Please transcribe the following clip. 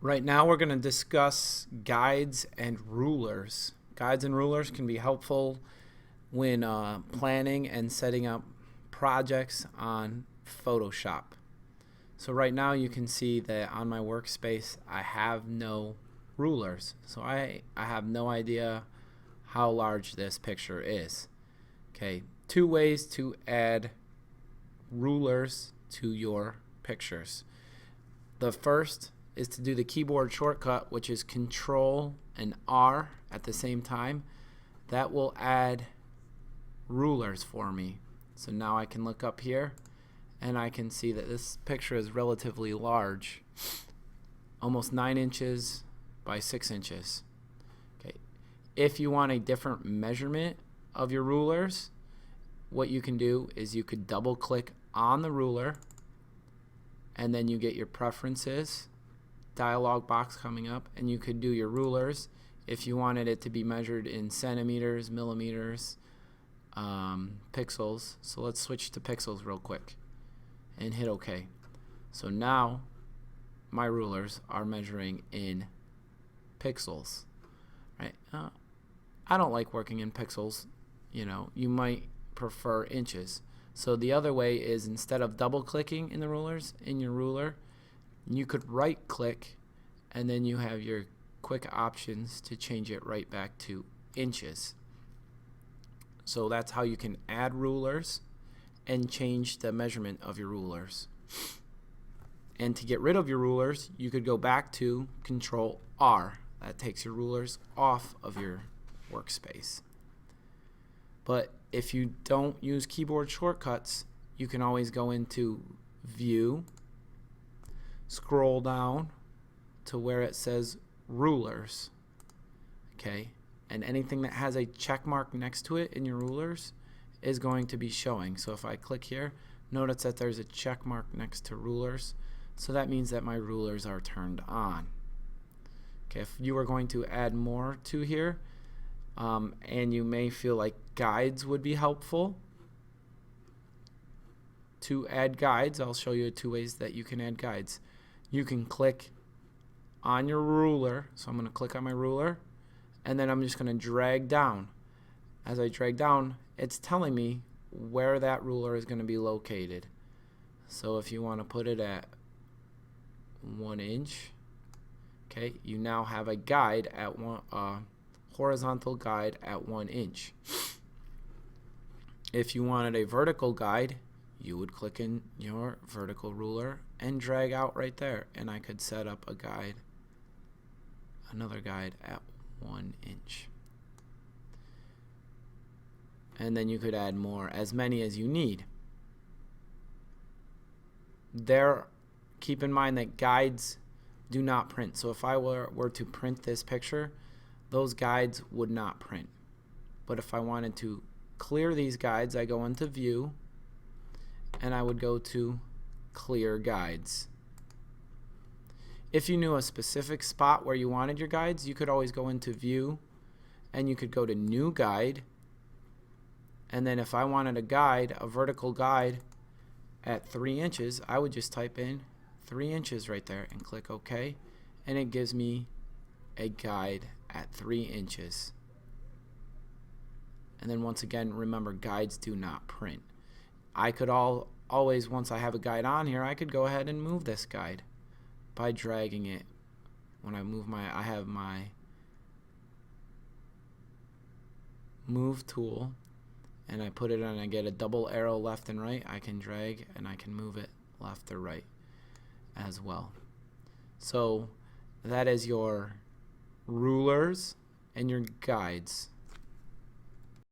Right now we're going to discuss guides and rulers. Guides and rulers can be helpful when planning and setting up projects on Photoshop. So right now you can see that on my workspace I have no rulers. So I have no idea how large this picture is. Okay, two ways to add rulers to your pictures. The first is to do the keyboard shortcut, which is Control and R at the same time. That will add rulers for me. So now I can look up here and I can see that this picture is relatively large, almost 9 inches by 6 inches. Okay. If you want a different measurement of your rulers, what you can do is you could double click on the ruler and then you get your preferences dialog box coming up, and you could do your rulers if you wanted it to be measured in centimeters, millimeters, pixels. So let's switch to pixels real quick and hit OK. So now my rulers are measuring in pixels, right? I don't like working in pixels. You might prefer inches. So the other way is, instead of double clicking in the rulers in your ruler, you could right click and then you have your quick options to change it right back to inches. So that's how you can add rulers and change the measurement of your rulers. And to get rid of your rulers, you could go back to Control R. That takes your rulers off of your workspace. But if you don't use keyboard shortcuts, you can always go into View, scroll down to where it says rulers, okay, and anything that has a check mark next to it in your rulers is going to be showing. So if I click here, notice that there's a check mark next to rulers, so that means that my rulers are turned on. Okay, if you were going to add more to here, and you may feel like guides would be helpful. To add guides, I'll show you 2 ways that you can add guides. You can click on your ruler, so I'm going to click on my ruler, and then I'm just going to drag down. As I drag down, it's telling me where that ruler is going to be located. So if you want to put it at 1 inch, okay, you now have a guide at horizontal guide at 1 inch. If you wanted a vertical guide, you would click in your vertical ruler and drag out right there, and I could set up a guide, another guide at 1 inch. And then you could add more, as many as you need. Keep in mind that guides do not print. So if I were to print this picture, those guides would not print. But if I wanted to clear these guides, I go into View, and I would go to Clear Guides. If you knew a specific spot where you wanted your guides, you could always go into View and you could go to New Guide, and then if I wanted a guide, a vertical guide at 3 inches, I would just type in 3 inches right there and click OK, and it gives me a guide at 3 inches. And then once again, remember, guides do not print. I could always, once I have a guide on here, I could go ahead and move this guide by dragging it. When I have my move tool, and I put it on, I get a double arrow left and right. I can drag and I can move it left or right as well. So that is your rulers and your guides.